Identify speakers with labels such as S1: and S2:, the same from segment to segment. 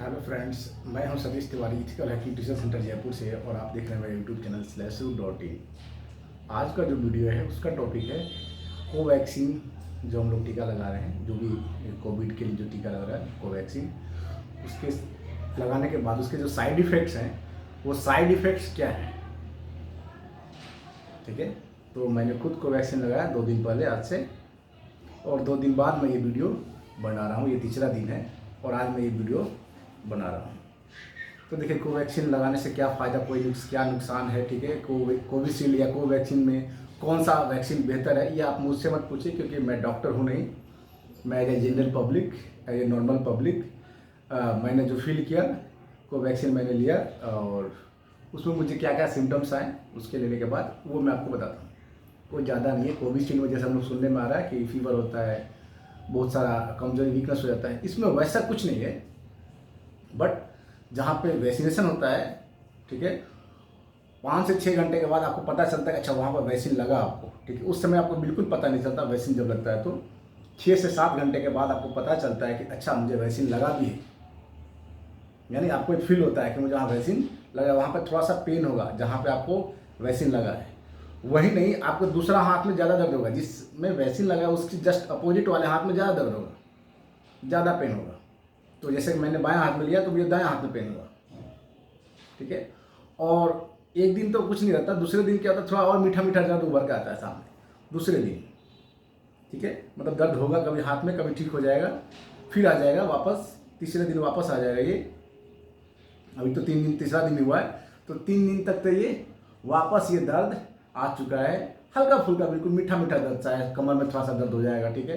S1: Hello friends, मैं हूं Satish Tiwari, ethical hacking tuition centre Jaipur से और आप देख रहे हैं मेरे यूट्यूब चैनल /u.in। आज का जो वीडियो है उसका टॉपिक है कोवैक्सीन। जो हम लोग टीका लगा रहे हैं, जो भी कोविड के लिए जो टीका लग रहा है कोवैक्सीन, उसके लगाने के बाद उसके जो साइड इफ़ेक्ट्स हैं वो साइड इफ़ेक्ट्स क्या हैं। ठीक है, तो मैंने खुद कोवैक्सीन लगाया 2 दिन पहले आज से, और 2 दिन बाद मैं ये वीडियो बना रहा हूँ। ये तीसरा दिन है और आज मैं ये वीडियो बना रहा हूँ। तो देखिए, कोवैक्सीन लगाने से क्या फ़ायदा, क्या नुकसान है। ठीक है, कोविशील्ड या कोवैक्सीन में कौन सा वैक्सीन बेहतर है, ये आप मुझसे मत पूछिए, क्योंकि मैं डॉक्टर हूँ नहीं। मैं as a general public, as a normal public, मैंने जो फील किया, कोवैक्सीन मैंने लिया और उसमें मुझे क्या क्या सिम्टम्स आए, उसके लेने के बाद वो मैं आपको बताता हूँ। कोई ज़्यादा नहीं है। कोविशील्ड में जैसे हम लोग सुनने में आ रहा है कि फीवर होता है, बहुत सारा कमजोरी, वीकनेस हो जाता है, इसमें वैसा कुछ नहीं है। बट जहाँ पे वैक्सीनेशन होता है, ठीक है, 5 से 6 घंटे के बाद आपको पता चलता है कि अच्छा वहाँ पर वैक्सीन लगा आपको। ठीक है, उस समय आपको बिल्कुल पता नहीं चलता। वैक्सीन जब लगता है तो 6 से 7 घंटे के बाद आपको पता चलता है कि अच्छा मुझे वैक्सीन लगा भी है। यानी आपको एक फील होता है कि मुझे वहाँ वैक्सीन लगा। वहाँ पर थोड़ा सा पेन होगा जहाँ पर आपको वैक्सीन लगा है। वही नहीं, आपको दूसरा हाथ में ज़्यादा दर्द होगा। जिसमें वैक्सीन लगा उसकी जस्ट अपोजिट वाले हाथ में ज़्यादा दर्द होगा, ज़्यादा पेन होगा। तो जैसे मैंने बाएं हाथ में लिया तो मुझे दाएं हाथ में पेन हुआ। ठीक है, और एक दिन तो कुछ नहीं रहता, दूसरे दिन क्या होता है, थोड़ा और मीठा मीठा दर्द उभर के आता है सामने दूसरे दिन। ठीक है, मतलब दर्द होगा कभी हाथ में, कभी ठीक हो जाएगा, फिर आ जाएगा वापस, तीसरे दिन वापस आ जाएगा। ये अभी तो 3 दिन, तीसरा दिन हुआ है, तो 3 दिन तक तो ये वापस ये दर्द आ चुका है। हल्का फुल्का बिल्कुल मीठा मीठा दर्द, चाहे कमर में थोड़ा सा दर्द हो जाएगा। ठीक है,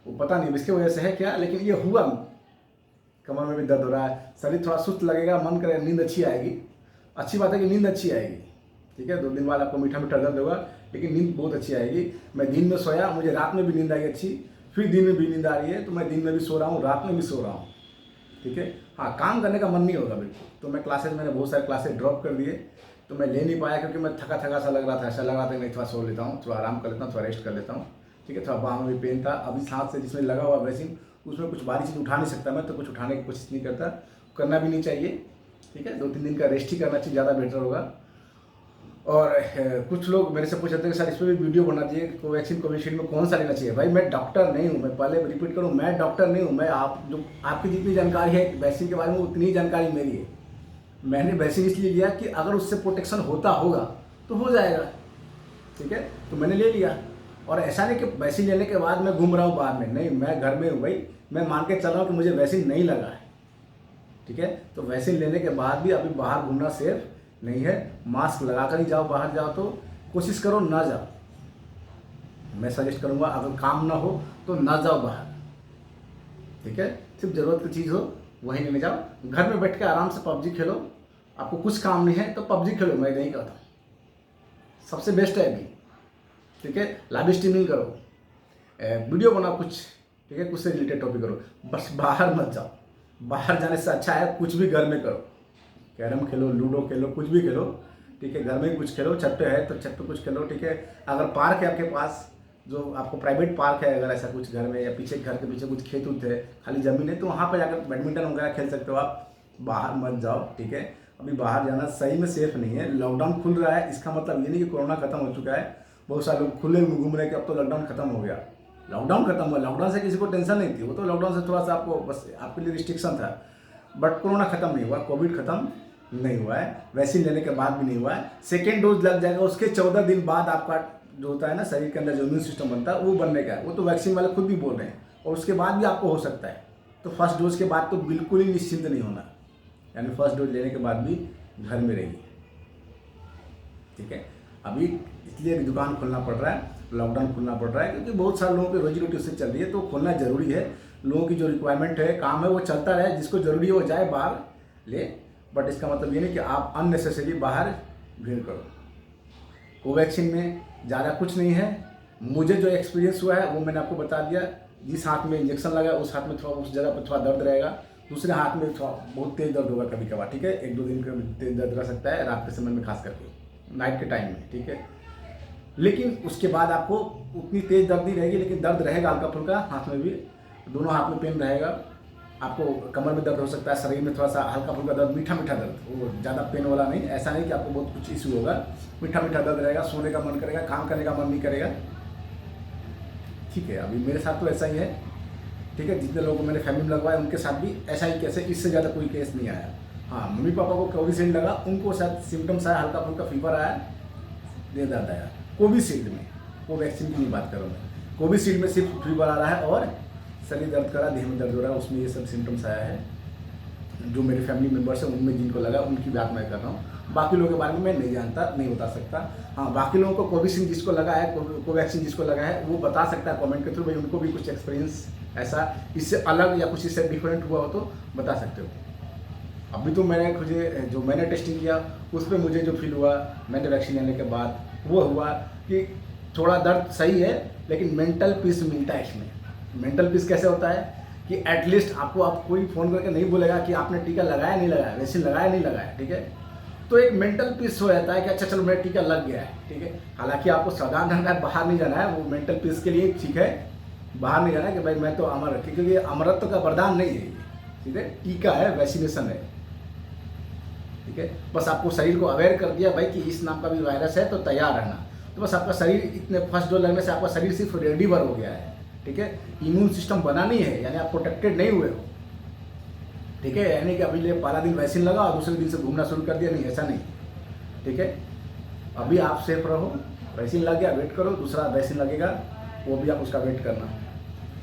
S1: वो पता नहीं इसके वजह से है क्या, लेकिन ये हुआ। कमर में भी दर्द हो रहा है, शरीर थोड़ा सुस्त लगेगा, मन करे, नींद अच्छी आएगी। अच्छी बात है कि नींद अच्छी आएगी। ठीक है, 2 दिन बाद आपको मीठा मीठा दर्द होगा, लेकिन नींद बहुत अच्छी आएगी। मैं दिन में सोया, मुझे रात में भी नींद आई अच्छी, फिर दिन में भी नींद आ रही है, तो मैं दिन में भी सो रहा हूँ, रात में भी सो रहा हूँ। ठीक है, हाँ, काम करने का मन नहीं होगा बिल्कुल। तो मैं मैंने बहुत सारे क्लासेस ड्रॉप कर दिए, तो मैं ले नहीं पाया, क्योंकि मैं थका थका सा लग रहा था। ऐसा लगा था नहीं, थोड़ा सो लेता हूँ, थोड़ा आराम कर लेता हूँ, थोड़ा रेस्ट कर लेता हूँ। ठीक है, थोड़ा बाह में भी पेन था। अभी सांस से जिसमें लगा हुआ वैक्सीन, उसमें कुछ भारी चीज़ उठा नहीं सकता मैं, तो कुछ उठाने की कोशिश नहीं करता, करना भी नहीं चाहिए। ठीक है, 2-3 दिन का रेस्ट ही करना चाहिए, ज़्यादा बेटर होगा। और कुछ लोग मेरे से पूछते हैं कि सर इस पर भी वीडियो बना दीजिए, कोवैक्सीन कोविशील्ड में कौन सा लेना चाहिए। भाई, मैं डॉक्टर नहीं हूँ, मैं पहले रिपीट करूँ, मैं डॉक्टर नहीं हूँ। मैं आपकी जितनी जानकारी है वैक्सीन के बारे में, उतनी ही जानकारी मेरी है। मैंने वैक्सीन इसलिए लिया कि अगर उससे प्रोटेक्शन होता होगा तो हो जाएगा। ठीक है, तो मैंने ले लिया। और ऐसा नहीं कि वैक्सीन लेने के बाद मैं घूम रहा हूँ बाहर में, नहीं, मैं घर में हूँ भाई। मैं मान के चल रहा हूँ कि मुझे वैक्सीन नहीं लगा है। ठीक है, तो वैक्सीन लेने के बाद भी अभी बाहर घूमना सेफ नहीं है। मास्क लगा कर ही जाओ, बाहर जाओ तो कोशिश करो ना जाओ। मैं सजेस्ट करूँगा, अगर काम ना हो तो ना जाओ बाहर। ठीक है, सिर्फ ज़रूरत की चीज़ हो वहीं लेने जाओ। घर में बैठ के आराम से पबजी खेलो। आपको कुछ काम नहीं है तो पबजी खेलो, मैं नहीं कहता, सबसे बेस्ट है अभी। ठीक है, लाइव स्ट्रीमिंग करो, वीडियो बनाओ कुछ। ठीक है, कुछ से रिलेटेड टॉपिक करो, बस बाहर मत जाओ। बाहर जाने से अच्छा है कुछ भी घर में करो, कैरम खेलो, लूडो खेलो, कुछ भी खेलो। ठीक है, घर में कुछ खेलो, छत पे है तो छत पे कुछ खेलो। ठीक है, अगर पार्क है आपके पास, जो आपको प्राइवेट पार्क है, अगर ऐसा कुछ घर में, या पीछे घर के पीछे कुछ खेत उत है, खाली ज़मीन है, तो वहाँ पर जाकर बैडमिंटन वगैरह खेल सकते हो आप। बाहर मत जाओ। ठीक है, अभी बाहर जाना सही में सेफ नहीं है। लॉकडाउन खुल रहा है, इसका मतलब ये नहीं कि कोरोना खत्म हो चुका है। बहुत सारे लोग खुले में घूम रहे हैं कि अब तो लॉकडाउन खत्म हो गया। लॉकडाउन खत्म हुआ, लॉकडाउन से किसी को टेंशन नहीं थी, वो तो लॉकडाउन से थोड़ा सा आपको बस आपके लिए रिस्ट्रिक्शन था। बट कोरोना खत्म नहीं हुआ, कोविड खत्म नहीं हुआ है, वैक्सीन लेने के बाद भी नहीं हुआ है। सेकेंड डोज लग जाएगा, उसके 14 दिन बाद आपका जो होता है ना, शरीर के अंदर जो इम्यून सिस्टम बनता है वो बनने का है। वो तो वैक्सीन वाले खुद भी बोल रहे हैं, और उसके बाद भी आपको हो सकता है। तो फर्स्ट डोज के बाद तो बिल्कुल ही निश्चिंत नहीं होना, यानी फर्स्ट डोज लेने के बाद भी घर में रहिए। ठीक है, अभी इसलिए दुकान खोलना पड़ रहा है, लॉकडाउन खोलना पड़ रहा है, क्योंकि बहुत सारे लोगों की रोजी रोटी उससे चल रही है, तो खोलना जरूरी है। लोगों की जो रिक्वायरमेंट है, काम है, वो चलता रहे, जिसको जरूरी है वो जाए बाहर ले। बट इसका मतलब ये नहीं कि आप अननेसेसरी बाहर भीड़ करो। कोवैक्सीन में ज़्यादा कुछ नहीं है। मुझे जो एक्सपीरियंस हुआ है वो मैंने आपको बता दिया। जिस हाथ में इंजेक्शन लगा उस हाथ में थोड़ा, उस जगह पर थोड़ा दर्द रहेगा, दूसरे हाथ में थोड़ा बहुत तेज़ दर्द होगा कभी कभार। ठीक है, 1-2 दिन का तेज़ दर्द रह सकता है रात के समय में, खास करके नाइट के टाइम में। ठीक है, लेकिन उसके बाद आपको उतनी तेज़ दर्द नहीं रहेगी, लेकिन दर्द रहेगा हल्का फुल्का, हाथ में भी, दोनों हाथ में पेन रहेगा। आपको कमर में दर्द हो सकता है, शरीर में थोड़ा सा हल्का फुल्का दर्द, मीठा मीठा दर्द, वो ज़्यादा पेन वाला नहीं, ऐसा नहीं कि आपको बहुत कुछ इशू होगा, मीठा मीठा दर्द रहेगा, सोने का मन करेगा, काम करने का मन नहीं करेगा। ठीक है, अभी मेरे साथ तो ऐसा ही है। ठीक है, जितने लोगों को मैंने फैमिली में लगवाया उनके साथ भी ऐसा ही केस है, इससे ज़्यादा कोई केस नहीं आया। हाँ, मम्मी पापा को कोविशील्ड लगा, उनको शायद सिम्टम्स आया, हल्का फुल्का फीवर आया, दे दर्द आया। कोविशील्ड में, कोवैक्सीन की नहीं बात करूँ मैं, कोविशील्ड में सिर्फ फीवर आ रहा है और शरीर दर्द कर रहा है, देह में दर्द हो रहा है, उसमें ये सब सिम्टम्स आया है। जो मेरे फैमिली मेम्बर्स हैं उनमें जिनको लगा उनकी बात मैं कर रहा हूँ, बाकी लोगों के बारे में मैं नहीं जानता, नहीं बता सकता। हाँ, बाकी लोगों को कोविशील्ड जिसको लगा है, कोवैक्सीन जिसको लगा है, वो बता सकता है कमेंट के थ्रू, भाई उनको भी कुछ एक्सपीरियंस ऐसा इससे अलग या कुछ इससे डिफरेंट हुआ हो तो बता सकते हो। अभी तो मैंने टेस्टिंग किया उस पर मुझे जो फील हुआ मैंने वैक्सीन लेने के बाद, वो हुआ कि थोड़ा दर्द सही है लेकिन मेंटल पीस मिलता है इसमें। मेंटल पीस कैसे होता है कि एटलीस्ट आपको कोई फ़ोन करके नहीं बोलेगा कि आपने टीका लगाया नहीं लगाया, वैक्सीन लगाया नहीं लगाया, ठीक है, तो एक मेंटल पीस हो जाता है कि अच्छा चलो मेरा टीका लग गया है। ठीक है, हालांकि आपको सावधान रहना है, बाहर नहीं जाना है, वो मेंटल पीस के लिए ठीक है, बाहर नहीं जाना है कि भाई मैं तो अमर, क्योंकि ये अमरत्व का वरदान नहीं है, ठीक है, टीका है, वैक्सीनेशन है। ठीक है, बस आपको शरीर को अवेयर कर दिया भाई कि इस नाम का भी वायरस है तो तैयार रहना, तो बस आपका शरीर इतने फर्स्ट डोज लगने से आपका शरीर सिर्फ रेडीवर हो गया है। ठीक है, इम्यून सिस्टम बना नहीं है, यानी आप प्रोटेक्टेड नहीं हुए हो। ठीक है, यानी कि अभी ले पहला दिन वैक्सीन लगा और दूसरे दिन से घूमना शुरू कर दिया, नहीं, ऐसा नहीं। ठीक है, अभी आप सेफ रहो, वैक्सीन लग गया वेट करो, दूसरा वैक्सीन लगेगा वो भी आप उसका वेट करना।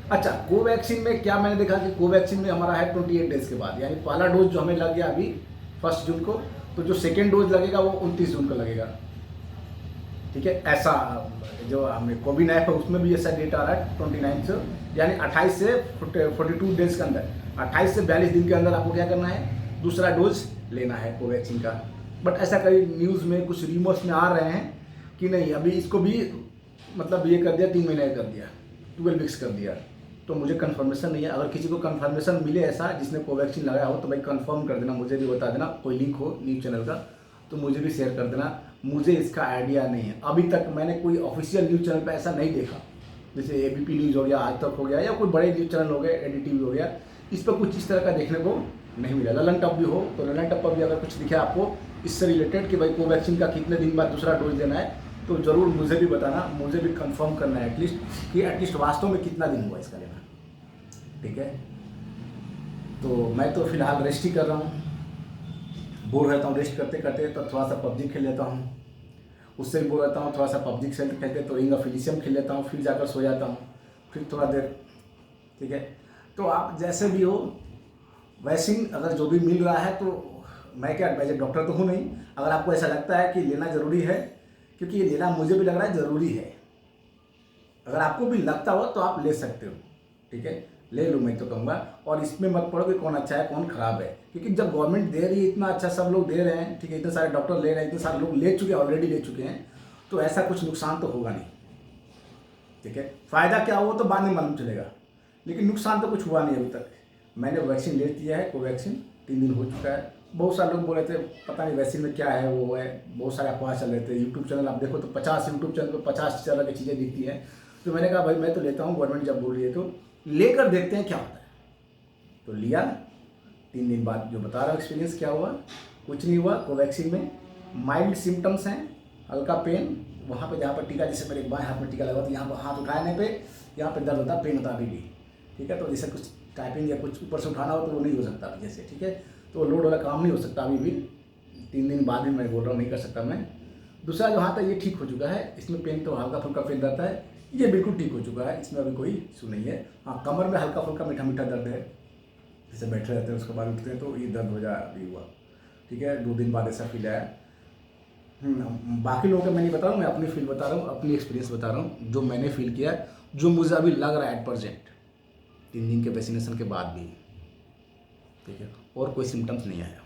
S1: अच्छा, कोवैक्सीन में क्या मैंने देखा कि कोवैक्सीन में हमारा है 28 डेज के बाद, यानी पहला डोज जो हमें लग गया अभी 1 जून को, तो जो सेकेंड डोज लगेगा वो 29 जून को लगेगा। ठीक है, ऐसा जो हमें कोविन ऐप है उसमें भी ऐसा डेटा आ रहा है 29 से, यानी 28 से 42 डेज के अंदर, 28 से 42 दिन के अंदर आपको क्या करना है, दूसरा डोज लेना है कोवैक्सीन का। बट ऐसा कई न्यूज़ में कुछ रिमोर्स में आ रहे हैं कि नहीं, अभी इसको भी मतलब ये कर दिया, 3 महीने कर दिया, 12 वीक्स कर दिया, तो मुझे कंफर्मेशन नहीं है। अगर किसी को कंफर्मेशन मिले ऐसा जिसने कोवैक्सीन लगाया हो तो भाई कंफर्म कर देना, मुझे भी बता देना, कोई लिंक हो न्यूज़ चैनल का तो मुझे भी शेयर कर देना, मुझे इसका आइडिया नहीं है। अभी तक मैंने कोई ऑफिशियल न्यूज़ चैनल पर ऐसा नहीं देखा, जैसे एबीपी न्यूज़ हो गया, आज तक हो गया, या कोई बड़े न्यूज़ चैनल हो गए, एनडीटीवी हो गया, इस पर कुछ इस तरह का देखने को नहीं मिला। ललन टॉप भी हो तो ललन टॉप पर भी अगर कुछ दिखे आपको इससे रिलेटेड कि भाई कोवैक्सीन का कितने दिन बाद दूसरा डोज देना है, तो ज़रूर मुझे भी बताना, मुझे भी कंफर्म करना है एटलीस्ट कि एटलीस्ट वास्तव में कितना दिन हुआ इसका लेना। ठीक है, तो मैं तो फिलहाल रेस्ट ही कर रहा हूँ, बोर रहता हूँ रेस्ट करते करते, तो थोड़ा सा पबजी खेल लेता हूँ, उससे भी बोर रहता हूँ, थोड़ा सा पबजी खेलते खेलते तो रिंग ऑफ इलिशियम खेल लेता हूँ, फिर जाकर सो जाता हूँ, फिर थोड़ा देर। ठीक है, तो आप जैसे भी हो, वैक्सीन अगर जो भी मिल रहा है तो मैं क्या, वैसे डॉक्टर तो हूँ नहीं, अगर आपको ऐसा लगता है कि लेना ज़रूरी है, क्योंकि ये लेना मुझे भी लग रहा है ज़रूरी है, अगर आपको भी लगता हो तो आप ले सकते हो। ठीक है, ले लो मैं तो कहूँगा, और इसमें मत पड़ो कि कौन अच्छा है कौन ख़राब है, क्योंकि जब गवर्नमेंट दे रही है इतना अच्छा, सब लोग दे रहे हैं, ठीक है, इतने सारे डॉक्टर ले रहे हैं, इतने सारे लोग ले चुके हैं, ऑलरेडी ले चुके हैं, तो ऐसा कुछ नुकसान तो होगा नहीं। ठीक है, फ़ायदा क्या हुआ तो बाद में मालूम चलेगा, लेकिन नुकसान तो कुछ हुआ नहीं अभी तक। मैंने वैक्सीन ले लिया है, कोवैक्सीन 3 दिन हो चुका है। बहुत सारे लोग बोल रहे थे पता नहीं वैक्सीन में क्या है, वो है, बहुत सारे अफवाह चल रहे थे। यूट्यूब चैनल आप देखो तो 50 यूट्यूब चैनल पर 50 तरह की चीज़ें दिखती हैं, तो मैंने कहा भाई मैं तो लेता हूँ, गवर्नमेंट जब बोल रही है तो लेकर देखते हैं क्या होता है। तो लिया, 3 दिन बाद जो बता रहा हूँ एक्सपीरियंस क्या हुआ, कुछ नहीं हुआ। कोवैक्सीन में माइल्ड सिम्टम्स हैं, हल्का पेन वहाँ पे जहाँ पर टीका, जैसे मेरे बाएं हाथ में टीका लगा तो यहाँ पर हाथ उठाने पे यहाँ पे दर्द होता है, पेन होता है अभी भी। ठीक है, तो जैसे कुछ टाइपिंग या कुछ ऊपर से उठाना हो तो वो नहीं हो सकता अभी जैसे। ठीक है, तो लोड वाला काम नहीं हो सकता अभी भी, 3 दिन बाद भी मैं बोल रहा हूँ नहीं कर सकता मैं। दूसरा जो हाथ है ये ठीक हो चुका है, इसमें पेन तो हल्का फुल्का पेन रहता है, ये बिल्कुल ठीक हो चुका है, इसमें अभी कोई इशू नहीं है। हाँ, कमर में हल्का फुल्का मीठा मीठा दर्द है, जैसे बैठे रहते हैं उसके बाद उठते हैं तो ये दर्द हो जाए, अभी हुआ। ठीक है, 2 दिन बाद ऐसा फील आया। बाकी लोगों का मैं नहीं बता रहा हूँ, मैं अपनी फील बता रहा हूँ, अपनी एक्सपीरियंस बता रहा हूँ, जो मैंने फील किया, जो मुझे अभी लग रहा है एट प्रेजेंट 3 दिन के वैक्सीनेशन के बाद भी। ठीक है, और कोई सिम्टम्स नहीं आया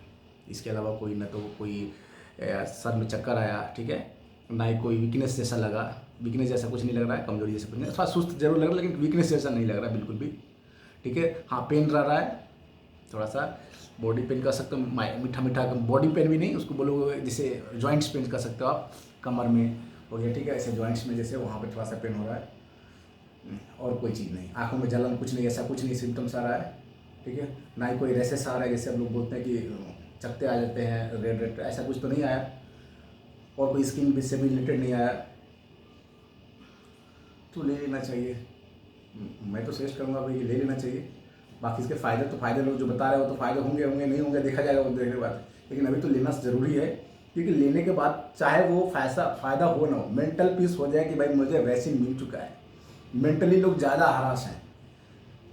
S1: इसके अलावा, कोई ना तो कोई सर में चक्कर आया, ठीक है, ना ही कोई वीकनेस जैसा लगा, वीकनेस जैसा कुछ नहीं लग रहा है, कमजोरी जैसा कुछ नहीं, थोड़ा सुस्त जरूर लग रहा है लेकिन वीकनेस जैसा नहीं लग रहा है बिल्कुल भी। ठीक है, हाँ पेन रहा है थोड़ा सा, बॉडी पेन कर सकते हो, मीठा मीठा, बॉडी पेन भी नहीं उसको बोलोगे, जैसे जॉइंट्स पेन कर सकते हो आप, कमर में हो गया, ठीक है, ऐसे जॉइंट्स में जैसे वहाँ पे थोड़ा सा पेन हो रहा है, और कोई चीज़ नहीं। आँखों में जलन कुछ नहीं, ऐसा कुछ नहीं सिम्टम्स आ रहा है। ठीक है, ना ही कोई रेसेस आ रहा है जैसे हम लोग बोलते हैं कि चकते आ जाते हैं रेड रेड, ऐसा कुछ तो नहीं आया, और कोई स्किन से भी रिलेटेड नहीं आया, तो ले लेना चाहिए। मैं तो सजेस्ट करूँगा भाई कि ले लेना चाहिए। बाकी इसके फ़ायदे तो फ़ायदे लोग जो बता रहे हो तो फ़ायदे होंगे होंगे नहीं होंगे देखा जाएगा वो देखने के बाद, लेकिन अभी तो लेना ज़रूरी है, क्योंकि लेने के बाद चाहे वो फ़ायदा हो ना हो, मेंटल पीस हो जाए कि भाई मुझे वैक्सीन मिल चुका है। मेंटली लोग ज़्यादा हरास हैं,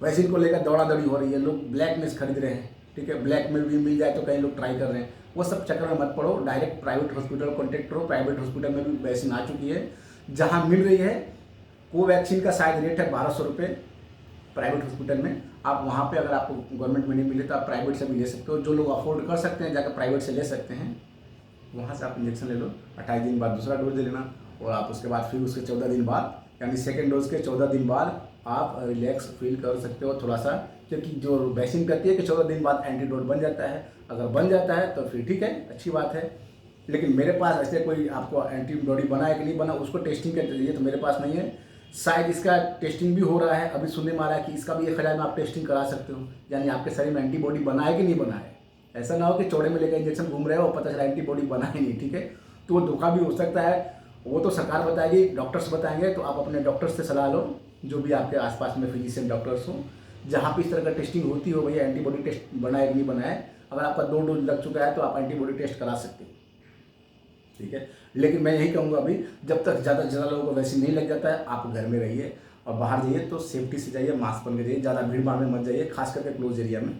S1: वैक्सीन को लेकर दौड़ा दौड़ी हो रही है, लोग ब्लैक में खरीद रहे हैं, ठीक है, ब्लैक में भी मिल जाए तो कई लोग ट्राई कर रहे हैं। वो सब चक्कर में मत पड़ो, डायरेक्ट प्राइवेट हॉस्पिटल कॉन्टेक्ट करो। प्राइवेट हॉस्पिटल में भी वैक्सीन आ चुकी है, जहाँ मिल रही है। कोवैक्सीन का शायद रेट है 1200 रुपये प्राइवेट हॉस्पिटल में। आप वहाँ पे अगर आपको गवर्नमेंट में नहीं मिले तो आप प्राइवेट से भी ले सकते हो। जो लोग अफोर्ड कर सकते हैं जाकर प्राइवेट से ले सकते हैं, वहाँ से आप इंजेक्शन ले लो। 28 दिन बाद दूसरा डोज ले लेना, और आप उसके बाद फिर उसके 14 दिन बाद यानी सेकेंड डोज के 14 दिन बाद आप रिलैक्स फील कर सकते हो थोड़ा सा, क्योंकि जो वैक्सीन कहती है कि 14 दिन बाद एंटीडोट बन जाता है। अगर बन जाता है तो फिर ठीक है, अच्छी बात है। लेकिन मेरे पास ऐसे कोई आपको एंटीबॉडी बना है कि नहीं बना उसको टेस्टिंग का चाहिए तो मेरे पास नहीं है। शायद इसका टेस्टिंग भी हो रहा है, अभी सुनने में आ रहा है कि इसका भी 1000 में आप टेस्टिंग करा सकते हो, यानी आपके शरीर में एंटीबॉडी बना है कि नहीं बना है। ऐसा ना हो कि चौड़े में लेकर इंजेक्शन घूम रहे हो और पता चला एंटीबॉडी बना ही नहीं, ठीक है, तो वो धोखा भी हो सकता है। वो तो सरकार बताएगी, डॉक्टर्स बताएंगे, तो आप अपने डॉक्टर्स से सलाह लो, जो भी आपके आसपास में फिजिशियन डॉक्टर्स हो, जहाँ पे इस तरह का टेस्टिंग होती हो, भैया एंटीबॉडी टेस्ट बना है कि नहीं बना है। अगर आपका 2 डोज लग चुका है तो आप एंटीबॉडी टेस्ट करा सकते हो, ठीक है। लेकिन मैं यही कहूँगा अभी जब तक ज़्यादा से ज़्यादा लोगों को वैक्सीन नहीं लग जाता है, आप घर में रहिए, और बाहर जाइए तो सेफ्टी से जाइए, मास्क पहन के जाइए, ज़्यादा भीड़ भाड़ में मत जाइए, खास करके क्लोज एरिया में,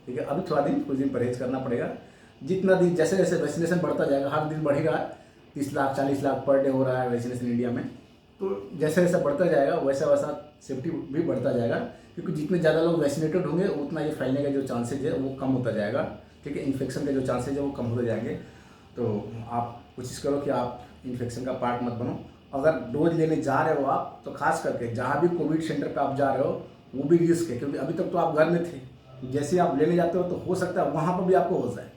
S1: ठीक है। अभी थोड़ा दिन कुछ दिन परहेज करना पड़ेगा। जितना दिन जैसे जैसे वैक्सीनेशन बढ़ता जाएगा, हर दिन बढ़ेगा, 30 लाख 40 लाख पर डे हो रहा है वैक्सीनेशन इंडिया में, तो जैसे जैसे बढ़ता जाएगा वैसा वैसा सेफ्टी भी बढ़ता जाएगा, क्योंकि जितने ज़्यादा लोग वैक्सीनेटेड होंगे उतना ये फैलने का जो चांसेज है वो कम होता जाएगा, ठीक है। इन्फेक्शन के जो चांसेज है वो कम होते जाएंगे। तो आप कोशिश करो कि आप इन्फेक्शन का पार्ट मत बनो। अगर डोज लेने जा रहे हो आप, तो खास करके जहाँ भी कोविड सेंटर पे आप जा रहे हो वो भी रिस्क है, क्योंकि अभी तक तो आप घर में थे, जैसे आप लेने जाते हो तो हो सकता है वहाँ पर भी आपको हो जाए।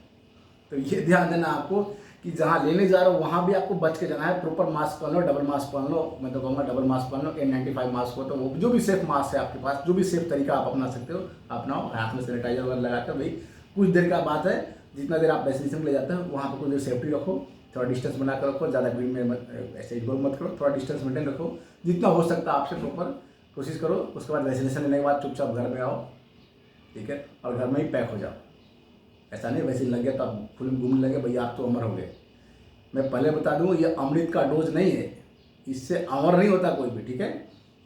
S1: तो ये ध्यान देना आपको कि जहाँ लेने जा रहे हो वहाँ भी आपको बच के जाना है। प्रॉपर मास्क पहन लो, डबल मास्क पहन लो, मैं तो कहूँगा डबल मास्क पहन लो। N95 मास्क हो तो वो जो भी सेफ मास्क है आपके पास, जो भी सेफ तरीका आप अपना सकते हो अपनाओ। हाथ में सैनिटाइजर वगैरह लगाकर भाई कुछ देर का बात है, जितना देर आप वैक्सीनेशन ले जाते हो वहाँ पर कुछ देर सेफ्टी रखो, थोड़ा डिस्टेंस बना कर रखो, ज़्यादा भीड़ में ऐसे इग्नोर मत करो, थोड़ा डिस्टेंस मेंटेन रखो, जितना हो सकता है आपसे प्रॉपर कोशिश करो। उसके बाद वैक्सीनेशन लेने के बाद चुपचाप घर में आओ, ठीक है, और घर में ही पैक हो जाओ। ऐसा नहीं वैसे लग गया तो आप फिल्म घूमने लगे, भैया आप तो अमर हो गए। मैं पहले बता दूँ ये अमृत का डोज नहीं है, इससे अमर नहीं होता कोई भी, ठीक है।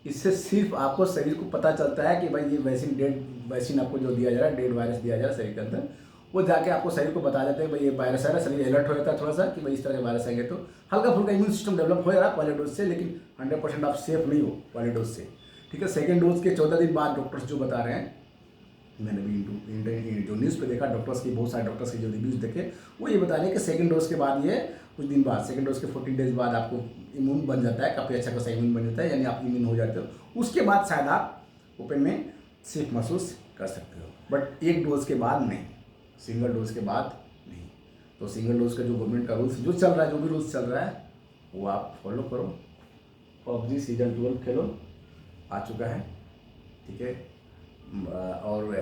S1: इससे सिर्फ आपको शरीर को पता चलता है कि भाई ये वैक्सीन आपको जो दिया जा रहा है, डेड वायरस दिया जा रहा है शरीर के अंदर, वो जाके आपको शरीर को बता देते हैं भाई ये वायरस आ रहा है। शरीर अलर्ट हो जाता है थोड़ा सा कि भाई इस तरह के वायरस आएंगे, तो हल्का फुल्का इम्यून सिस्टम डेवलप हो जा रहा है पहले डोज से, लेकिन 100% आप सेफ नहीं हो पहले डोज से, ठीक है। सेकेंड डोज के 14 दिन बाद डॉक्टर्स जो बता रहे हैं, मैंने भी जो न्यूज़ पे देखा डॉक्टर्स की, बहुत सारे डॉक्टर्स की जो रिव्यूज़ देखे, वो ये बता रहे हैं कि सेकंड डोज के बाद ये कुछ दिन बाद, सेकंड डोज के 14 डेज बाद आपको इम्यून बन जाता है, काफ़ी अच्छा खासा इम्यून बन जाता है, यानी आप इम्यून हो जाते हो। उसके बाद शायद आप ओपन में सेफ महसूस कर सकते हो, बट एक डोज के बाद नहीं, सिंगल डोज के बाद नहीं। तो सिंगल डोज का जो गवर्नमेंट का रूल्स जो चल रहा है, जो भी रूल्स चल रहा है वो आप फॉलो करो। PUBG सीजन 12 खेलो, आ चुका है, ठीक है। और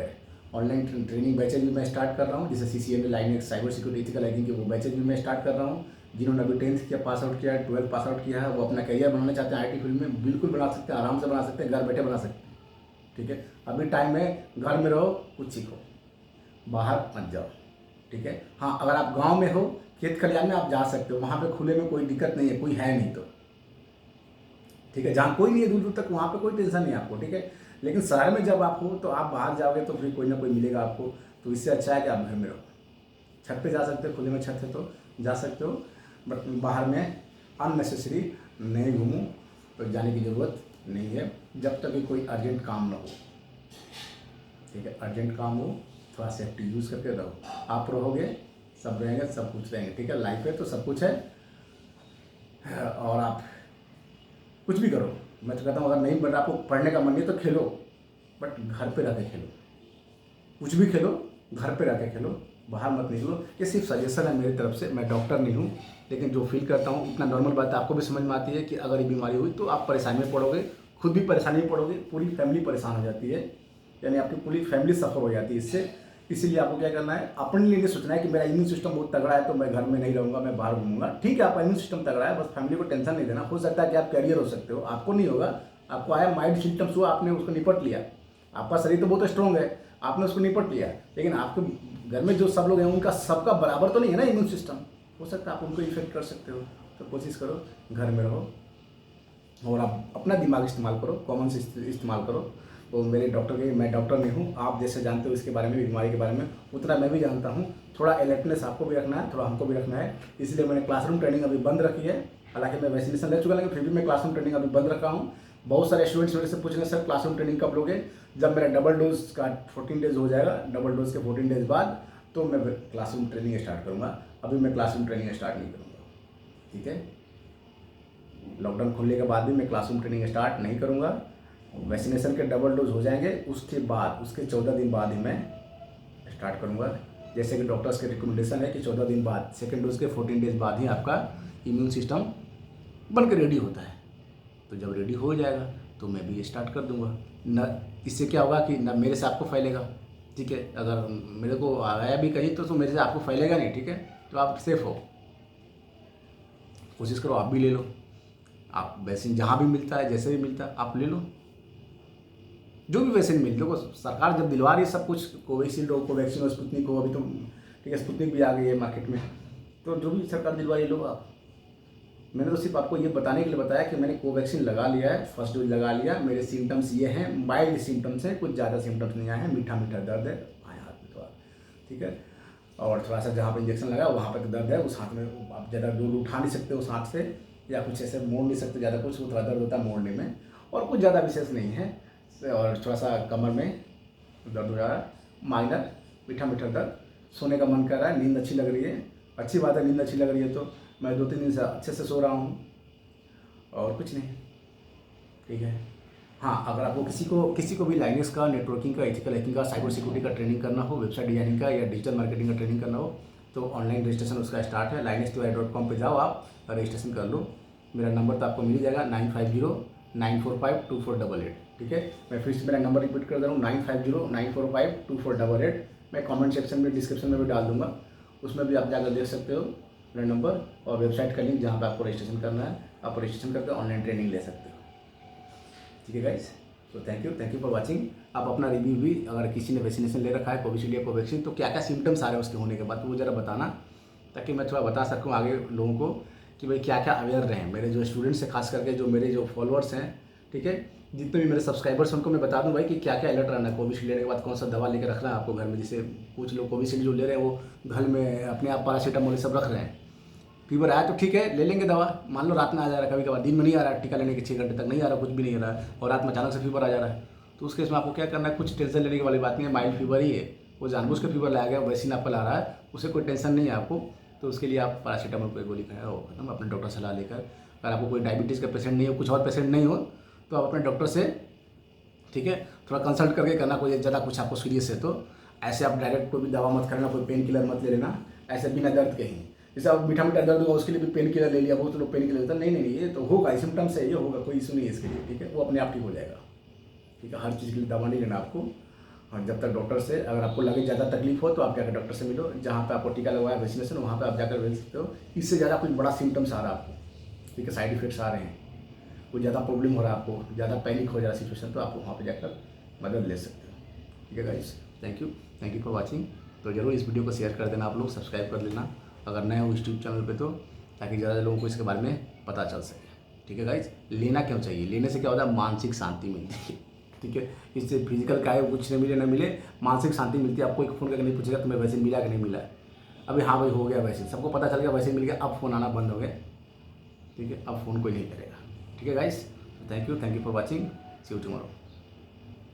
S1: ऑनलाइन ट्रेनिंग बैचेज भी मैं स्टार्ट कर रहा हूँ, जैसे CCNA Linux cyber security ethical hacking के वो बैचेज भी मैं स्टार्ट कर रहा हूँ। जिन्होंने अभी 10th किया, पास आउट किया है, 12th पास आउट किया है, वो अपना करियर बनाना चाहते हैं IT फील्ड में, बिल्कुल बना सकते हैं, आराम से बना सकते हैं, घर बैठे बना सकते हैं, ठीक है। अभी टाइम में घर में रहो, कुछ सीखो, बाहर मत जाओ, ठीक है। हाँ, अगर आप गाँव में हो, खेत खलिहान में आप जा सकते हो, वहाँ पर खुले में कोई दिक्कत नहीं है, कोई है नहीं तो, ठीक है। जहाँ कोई नहीं है दूर दूर तक, वहाँ पे कोई टेंशन नहीं आपको, ठीक है। लेकिन शहर में जब आप हो तो आप बाहर जाओगे तो फिर कोई ना कोई मिलेगा आपको, तो इससे अच्छा है कि आप घर में रहो। छत पे जा सकते हो, खुले में छत है तो जा सकते हो, बट बाहर में अननेसेसरी नहीं घूमो, तो जाने की ज़रूरत नहीं है जब तक कि कोई अर्जेंट काम ना हो, ठीक है। अर्जेंट काम हो, थोड़ा सेफ्टी यूज़ करके रहो, आप रहोगे सब रहेंगे, सब कुछ रहेंगे, ठीक है। लाइफ है तो सब कुछ है, और आप कुछ भी करो। मैं तो कहता हूँ अगर नहीं बट आपको पढ़ने का मन नहीं तो खेलो, बट घर पे रह के खेलो, कुछ भी खेलो, घर पे रह के खेलो, बाहर मत निकलो। ये सिर्फ सजेशन है मेरी तरफ से, मैं डॉक्टर नहीं हूँ, लेकिन जो फील करता हूँ इतना नॉर्मल बात आपको भी समझ में आती है कि अगर ये बीमारी हुई तो आप परेशानी में पड़ोगे, खुद भी परेशानी में पड़ोगे, पूरी फैमिली परेशान हो जाती है। यानी आपकी पूरी फैमिली सफ़र हो जाती है इससे। इसीलिए आपको क्या करना है, अपने लिए नहीं सोचना है कि मेरा इम्यून सिस्टम बहुत तगड़ा है तो मैं घर में नहीं रहूँगा, मैं बाहर घूमूंगा। ठीक है, आपका इम्यून सिस्टम तगड़ा है, बस फैमिली को टेंशन नहीं देना। हो सकता है कि आप कैरियर हो सकते हो, आपको नहीं होगा। आपको आया माइल्ड सिम्टम्स हुआ, आपने उसको निपट लिया, आपका शरीर तो बहुत स्ट्रॉन्ग है, आपने उसको निपट लिया। लेकिन आपके घर में जो सब लोग हैं उनका सबका बराबर तो नहीं है ना इम्यून सिस्टम, हो सकता है आप उनको इफेक्ट कर सकते हो। तो कोशिश करो घर में रहो और आप अपना दिमाग इस्तेमाल करो, कॉमन सेंस इस्तेमाल करो। तो मेरे डॉक्टर के, मैं डॉक्टर नहीं हूँ, आप जैसे जानते हो इसके बारे में, बीमारी के बारे में, उतना मैं भी जानता हूँ। थोड़ा अलर्टनेस आपको भी रखना है, थोड़ा हमको भी रखना है, इसलिए मैंने क्लासरूम ट्रेनिंग अभी बंद रखी है। हालांकि मैं वैक्सीनेशन ले चुका, लेकिन फिर भी मैं क्लासरूम ट्रेनिंग अभी बंद रखा हूँ। बहुत सारे स्टूडेंट्स मेरे से पूछ रहे हैं सर क्लासरूम ट्रेनिंग कब लोगे? जब मेरा डबल डोज का 14 डेज हो जाएगा, डबल डोज के 14 डेज बाद तो मैं क्लासरूम ट्रेनिंग स्टार्ट करूँगा। अभी मैं क्लासरूम ट्रेनिंग स्टार्ट नहीं करूँगा, ठीक है। लॉकडाउन खुलने के बाद भी मैं क्लासरूम ट्रेनिंग स्टार्ट नहीं करूँगा। वैक्सीनेशन के डबल डोज हो जाएंगे उसके बाद, उसके 14 दिन बाद ही मैं स्टार्ट करूँगा। जैसे कि डॉक्टर्स के रिकमेंडेशन है कि 14 दिन बाद, सेकेंड डोज के 14 डेज बाद ही आपका इम्यून सिस्टम बन के रेडी होता है। तो जब रेडी हो जाएगा तो मैं भी स्टार्ट कर दूँगा। न इससे क्या होगा कि न मेरे से आपको फैलेगा, ठीक है। अगर मेरे को आया भी कहीं तो मेरे से आपको फैलेगा नहीं, ठीक है। तो आप सेफ हो, कोशिश करो आप भी ले लो। आप वैक्सीन जहाँ भी मिलता है, जैसे भी मिलता है आप ले लो, जो भी वैक्सीन मिल। देखो सरकार जब दिलवा रही है सब कुछ, कोविशील्ड हो, कोवैक्सीन हो, स्पुतनिक हो, अभी तो ठीक है स्पुतनिक भी आ गई है मार्केट में, तो जो भी सरकार दिलवा रही लो आप। मैंने तो सिर्फ आपको ये बताने के लिए बताया कि मैंने कोवैक्सीन लगा लिया है, फर्स्ट डोज लगा लिया, मेरे सिम्टम्स ये हैं, माइल्ड सिम्टम्स हैं, कुछ ज़्यादा सिम्टम्स नहीं आए हैं, मीठा मीठा दर्द है बाएं हाथ में थोड़ा, ठीक है। और थोड़ा सा जहाँ पर इंजेक्शन लगा वहाँ पर दर्द है, उस हाथ में आप ज़्यादा दूर उठा नहीं सकते उस हाथ से, या कुछ ऐसे मोड़ नहीं सकते ज़्यादा, कुछ थोड़ा दर्द होता है मोड़ने में, और कुछ ज़्यादा विशेष नहीं है। और थोड़ा सा कमर में दर्द हो रहा है, माइनर मीठा मीठा दर्द, सोने का मन कर रहा है, नींद अच्छी लग रही है, अच्छी बात है, नींद अच्छी लग रही है तो मैं 2-3 दिन से अच्छे से सो रहा हूँ, और कुछ नहीं, ठीक है। हाँ, अगर आपको किसी को भी लाइनेक्स का, नेटवर्किंग का, एथिकल हैकिंग का, साइबर सिक्योरिटी का ट्रेनिंग करना हो, वेबसाइट डिजाइनिंग का या डिजिटल मार्केटिंग का ट्रेनिंग करना हो तो ऑनलाइन रजिस्ट्रेशन उसका स्टार्ट है। linex2ai.com पे जाओ, आप रजिस्ट्रेशन कर लो। मेरा नंबर तो आपको मिल जाएगा 9509452488, ठीक है। मैं फिर से मेरा नंबर रिपीट कर दे रहा हूँ 9509452488। मैं कमेंट सेक्शन में, डिस्क्रिप्शन में भी डाल दूंगा, उसमें भी आप जाकर देख सकते हो मेरा नंबर और वेबसाइट का लिंक जहाँ पे आपको रजिस्ट्रेशन करना है। आप रजिस्ट्रेशन करके ऑनलाइन ट्रेनिंग ले सकते हो, ठीक है गाइस। तो थैंक यू फॉर वाचिंग। आप अपना रिव्यू भी, अगर किसी ने वैक्सीनेशन ले रखा है कोविशील्ड या कोवैक्सीन, तो क्या क्या सिम्टम्स आ रहे हैं उसके होने के बाद, तो वो ज़रा बताना, ताकि मैं थोड़ा बता सकूँ आगे लोगों को कि भाई क्या क्या अवेयर रहें। मेरे जो स्टूडेंट्स हैं, खास करके जो मेरे जो फॉलोअर्स हैं, ठीक है, जितने भी मेरे सब्सक्राइबर्स हैं, उनको मैं बता दूं भाई कि क्या क्या अलर्ट रहना है। कोविशील्ड लेने के बाद कौन सा दवा लेकर रखना है आपको घर में। जैसे कुछ लोग कोविशील्ड जो ले रहे हैं वो घर में अपने आप पैरासीटामोल सब रख रहे हैं। फीवर आया तो ठीक है, ले लेंगे दवा, मान लो रात में आ जा रहा है, कभी कभार दिन में नहीं आ रहा है, टीका लेने के 6 घंटे तक नहीं आ रहा, कुछ भी नहीं आ रहा है, और रात में अचानक से फीवर आ जा रहा है, तो उस केस में आपको क्या करना है, कुछ टेंशन लेने की वाली बात नहीं है। माइल्ड फीवर ही है, वो जानबूझ के फीवर लाया गया, वैक्सीन आपका ला रहा है, उससे कोई टेंशन नहीं है आपको। तो उसके लिए आप पैरासीटामोल को गोली खाया हो खत्म, अपने डॉक्टर सलाह लेकर। अगर आपको कोई डायबिटीज़ का पेशेंट नहीं हो, कुछ और पेशेंट नहीं हो, तो आप अपने डॉक्टर से, ठीक है, थोड़ा कंसल्ट करके करना। कोई ज़्यादा कुछ आपको सीरियस है तो ऐसे आप डायरेक्ट कोई भी दवा मत करना, कोई पेन किलर मत ले लेना ऐसे बिना दर्द के ही। जैसे आप मीठा मीठा दर्द होगा उसके लिए भी पेन किलर ले लिया, बहुत लोग पेन किलर लेते हैं, नहीं, ये तो होगा, सिम्टम्स है, ये होगा, कोई इशू नहीं है इसके लिए, ठीक है, वो अपने आप ठीक हो जाएगा, ठीक है। हर चीज़ के लिए दवा नहीं लेना आपको। और जब तक डॉक्टर से, अगर आपको लगे ज़्यादा तकलीफ हो तो आप जाकर डॉक्टर से मिलो, जहाँ पे आपको टीका लगवाया वैक्सीनेशन, वहाँ पे आप जाकर मिल सकते हो। इससे ज़्यादा कोई बड़ा सिम्टम्स आ रहा है आपको, ठीक है, साइड इफेक्ट्स आ रहे हैं, कोई ज़्यादा प्रॉब्लम हो रहा है आपको, ज़्यादा पैनिक हो जा रहा है सिचुएशन, तो आप वहाँ पर जाकर मदद ले सकते हो, ठीक है guys. Thank you for watching. तो जरूर इस वीडियो को शेयर कर देना, आप लोग सब्सक्राइब कर लेना अगर नए हो यूट्यूब चैनल पे, तो ताकि ज़्यादा लोगों को इसके बारे में पता चल सके, ठीक है गाइस। लेना क्यों चाहिए, लेने से क्या होता है, मानसिक शांति मिलती है, ठीक है। इससे फिजिकल क्या है कुछ नहीं मिले, ना मिले, मानसिक शांति मिलती है। आपको एक फ़ोन करके नहीं पूछेगा तुम्हें वैक्सीन मिला कि नहीं मिला है, अभी हाँ भाई हो गया वैक्सीन, सबको पता चल गया वैक्सीन मिल गया, अब फ़ोन आना बंद हो गया, ठीक है, अब फ़ोन कोई नहीं करेगा, ठीक है guys. Thank you for watching, see you tomorrow.